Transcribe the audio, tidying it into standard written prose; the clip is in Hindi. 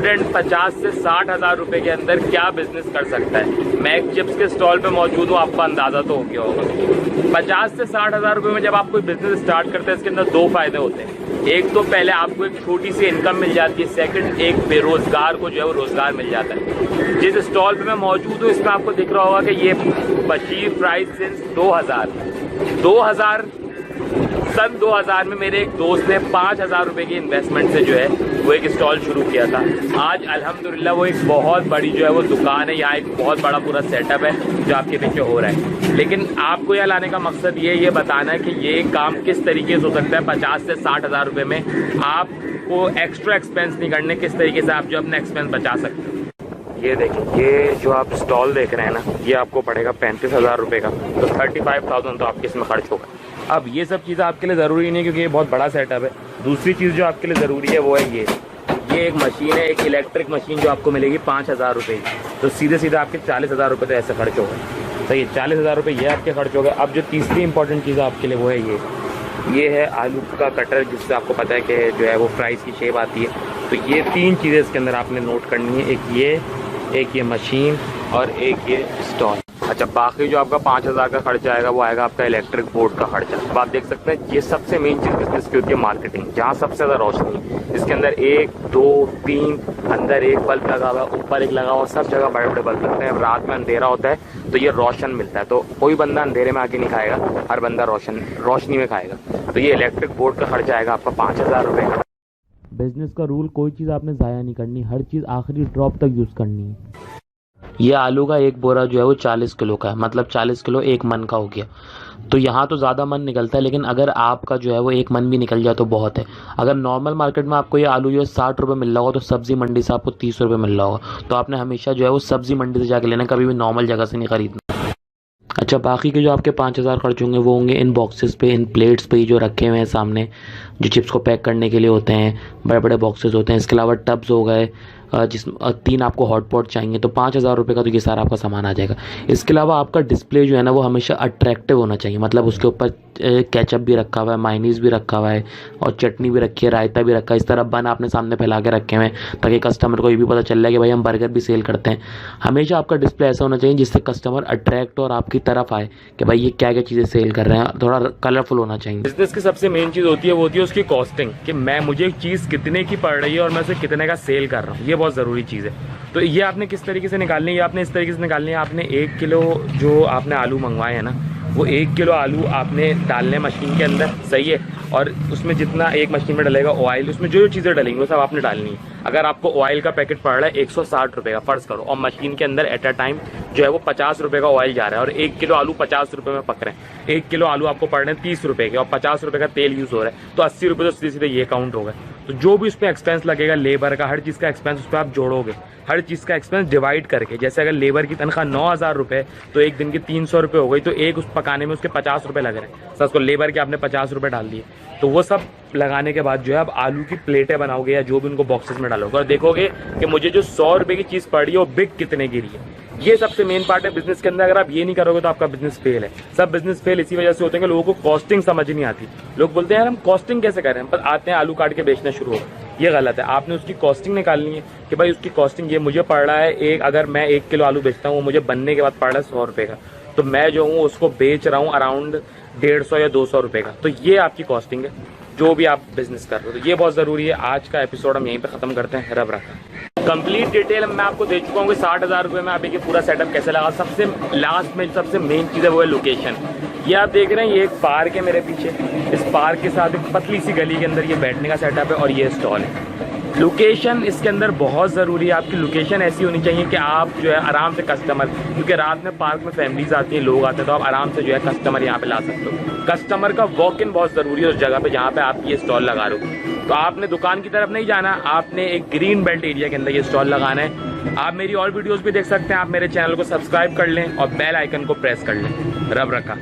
स्टूडेंट 50 से 60 हज़ार रुपए के अंदर क्या बिजनेस कर सकता है। मैं एक चिप्स के स्टॉल पे मौजूद हूँ, आपको अंदाजा तो हो गया होगा। 50 से 60 हज़ार रुपए में जब आप कोई बिजनेस स्टार्ट करते हैं, इसके अंदर दो फायदे होते हैं। एक तो पहले आपको एक छोटी सी इनकम मिल जाती है, सेकंड एक बेरोजगार को जो है वो रोजगार मिल जाता है। जिस स्टॉल पे मैं मौजूद हूँ इसमें आपको दिख रहा होगा कि ये बशीर प्राइस सिंस 2000 सन 2000 में मेरे एक दोस्त ने 5,000 रुपए की इन्वेस्टमेंट से जो है वो एक स्टॉल शुरू किया था। आज अल्हम्दुलिल्लाह वो एक बहुत बड़ी जो है वो दुकान है, यहाँ एक बहुत बड़ा पूरा सेटअप है जो आपके पीछे हो रहा है। लेकिन आपको यहाँ लाने का मकसद ये बताना है कि ये काम किस तरीके से हो सकता है। 50 से 60 हज़ार रुपये में आपको एक्स्ट्रा एक्सपेंस नहीं करने, किस तरीके से आप जो अपना एक्सपेंस बचा सकते हैं। ये देखिए, ये जो आप स्टॉल देख रहे हैं ना, ये आपको पड़ेगा 35,000 रुपये का, तो 35,000 तो आपके इसमें खर्च होगा। अब ये सब चीज़ें आपके लिए ज़रूरी नहीं है क्योंकि ये बहुत बड़ा सेटअप है। दूसरी चीज़ जो आपके लिए ज़रूरी है वो है ये एक मशीन है, एक इलेक्ट्रिक मशीन जो आपको मिलेगी 5,000 रुपये की, तो सीधे सीधे आपके 40,000 रुपये तो ऐसे खर्च हो गए। सही है, 40,000 रुपये ये आपके खर्च हो गए। अब जो तीसरी इंपॉर्टेंट चीज़ आपके लिए वो है ये है आलू का कटर, जिससे आपको पता है कि जो है वो फ्राइज़ की शेप आती है। तो ये तीन चीज़ें इसके अंदर आपने नोट करनी है, एक ये मशीन और एक ये स्टॉल। अच्छा, बाकी जो आपका 5,000 का खर्चा आएगा वो आएगा आपका इलेक्ट्रिक बोर्ड का खर्चा। अब आप देख सकते हैं ये सबसे मेन चीज़ बिजनेस की होती है मार्केटिंग, जहाँ सबसे ज़्यादा रोशनी है। इसके अंदर 1 2 3 अंदर एक बल्ब लगा हुआ है, ऊपर एक लगा हुआ, सब जगह बड़े बड़े बल्ब लगते हैं। रात में अंधेरा होता है तो ये रोशन मिलता है, तो कोई बंदा अंधेरे में आके नहीं खाएगा, हर बंदा रोशनी में खाएगा। तो ये इलेक्ट्रिक बोर्ड का खर्चा आएगा आपका 5,000 रुपये का। बिजनेस का रूल, कोई चीज़ आपने ज़ाया नहीं करनी, हर चीज़ आखिरी ड्रॉप तक यूज़ करनी है। ये आलू का एक बोरा जो है वो 40 किलो का है, मतलब 40 किलो एक मन का हो गया। तो यहाँ तो ज़्यादा मन निकलता है, लेकिन अगर आपका जो है वो एक मन भी निकल जाए तो बहुत है। अगर नॉर्मल मार्केट में आपको ये आलू जो है 60 रुपये मिल रहा होगा, तो सब्ज़ी मंडी से आपको 30 रुपये मिल रहा होगा। तो आपने हमेशा जो है वो सब्ज़ी मंडी से जाकर लेना, कभी भी नॉर्मल जगह से नहीं खरीदना। अच्छा, बाकी के जो आपके 5,000 खर्च होंगे वो होंगे इन बॉक्सेस पे, इन प्लेट्स पे जो रखे हुए हैं सामने, जो चिप्स को पैक करने के लिए होते हैं, बड़े बड़े बॉक्सेस होते हैं। इसके अलावा टब्स हो गए, जिसमें 3 आपको हॉट पॉट चाहिए, तो 5,000 रुपये का तो ये सारा आपका सामान आ जाएगा। इसके अलावा आपका डिस्प्ले जो है ना वो हमेशा अट्रैक्टिव होना चाहिए, मतलब उसके ऊपर केचप भी रखा हुआ है, मायनीज़ भी रखा हुआ है और चटनी भी रखी है, रायता भी रखा है। इस तरह बन आपने सामने फैला के रखे हुए हैं ताकि कस्टमर को ये भी पता चल रहा है कि भाई हम बर्गर भी सेल करते हैं। हमेशा आपका डिस्प्ले ऐसा होना चाहिए जिससे कस्टमर अट्रैक्ट और आपकी तरफ आए कि भाई ये क्या क्या चीज़ें सेल कर रहे हैं, थोड़ा कलरफुल होना चाहिए। बिजनेस की सबसे मेन चीज़ होती है वो होती है उसकी कॉस्टिंग, कि मुझे एक चीज़ कितने की पड़ रही है और मैं उसे कितने का सेल कर रहा हूँ, ये बहुत ज़रूरी चीज़ है। तो ये आपने किस तरीके से निकालनी है, ये आपने इस तरीके से निकालनी है। आपने 1 किलो जो आपने आलू मंगवाए हैं ना, वो 1 किलो आलू आपने डालने मशीन के अंदर, सही है। और उसमें जितना एक मशीन में डलेगा ऑयल, उसमें जो चीज़ें डलेंगी वो सब आपने डालनी है। अगर आपको ऑयल का पैकेट पड़ रहा है 160 रुपये का फ़र्ज़ करो, और मशीन के अंदर एट अ टाइम जो है वो 50 रुपये का ऑयल जा रहा है, और 1 किलो आलू 50 रुपये में पक रहे हैं, 1 किलो आलू आपको पड़ रहे हैं 30 रुपये के, और 50 रुपये का तेल यूज़ हो रहा है, तो 80 रुपये तो सीधे सीधे ये काउंट हो गए। तो जो भी उसमें एक्सपेंस लगेगा लेबर का, हर चीज़ का एक्सपेंस उस पर आप जोड़ोगे, हर चीज़ का एक्सपेंस डिवाइड करके। जैसे अगर लेबर की तनख्वाह 9,000 रुपये, तो एक दिन की 300 रुपये हो गई, तो एक उस पकाने में उसके 50 रुपये लग रहे हैं। सर उसको लेबर के आपने 50 रुपये डाल दिए, तो वो सब लगाने के बाद जो है अब आलू की प्लेटें बनाओगे या जो भी उनको बॉक्सेस में डालोगे, और देखोगे कि मुझे जो 100 रुपये की चीज़ पड़ रही है वो बिक कितने की रही है। ये सबसे मेन पार्ट है बिजनेस के अंदर। अगर आप ये नहीं करोगे तो आपका बिजनेस फेल है। सब बिजनेस फेल इसी वजह से होते हैं कि लोगों को कॉस्टिंग समझ नहीं आती। लोग बोलते हैं यार हम कॉस्टिंग कैसे करें, हम पर आते हैं आलू काट के बेचना शुरू हो, ये गलत है। आपने उसकी कॉस्टिंग निकालनी है कि भाई उसकी कॉस्टिंग ये मुझे पड़ रहा है, अगर मैं 1 किलो आलू बेचता हूँ वो मुझे बनने के बाद पड़ रहा है 100 रुपये का, तो मैं जो हूँ उसको बेच रहा हूँ अराउंड 150 या 200 रुपये का। तो ये आपकी कॉस्टिंग है जो भी आप बिजनेस कर रहे हो, तो ये बहुत ज़रूरी है। आज का एपिसोड हम यहीं पे ख़त्म करते हैं। रब रखा। कंप्लीट डिटेल मैं आपको दे चुका हूँ कि 60,000 रुपये में आप ये पूरा सेटअप कैसे लगा। सबसे लास्ट में सबसे मेन चीज़ है वो है लोकेशन। ये आप देख रहे हैं, ये एक पार्क है मेरे पीछे, इस पार्क के साथ एक पतली सी गली के अंदर ये बैठने का सेटअप है और ये स्टॉल है। लोकेशन इसके अंदर बहुत ज़रूरी है। आपकी लोकेशन ऐसी होनी चाहिए कि आप जो है आराम से कस्टमर, क्योंकि रात में पार्क में फैमिलीज आती हैं, लोग आते हैं, तो आप आराम से जो है कस्टमर यहाँ पे ला सकते हो। कस्टमर का वॉक इन बहुत ज़रूरी है उस जगह पे जहाँ पे आप ये स्टॉल लगा रहे हो। तो आपने दुकान की तरफ नहीं जाना, आपने एक ग्रीन बेल्ट एरिया के अंदर ये स्टॉल लगाना है। आप मेरी और वीडियोज़ भी देख सकते हैं। आप मेरे चैनल को सब्सक्राइब कर लें और बेल आइकन को प्रेस कर लें। रब रखा।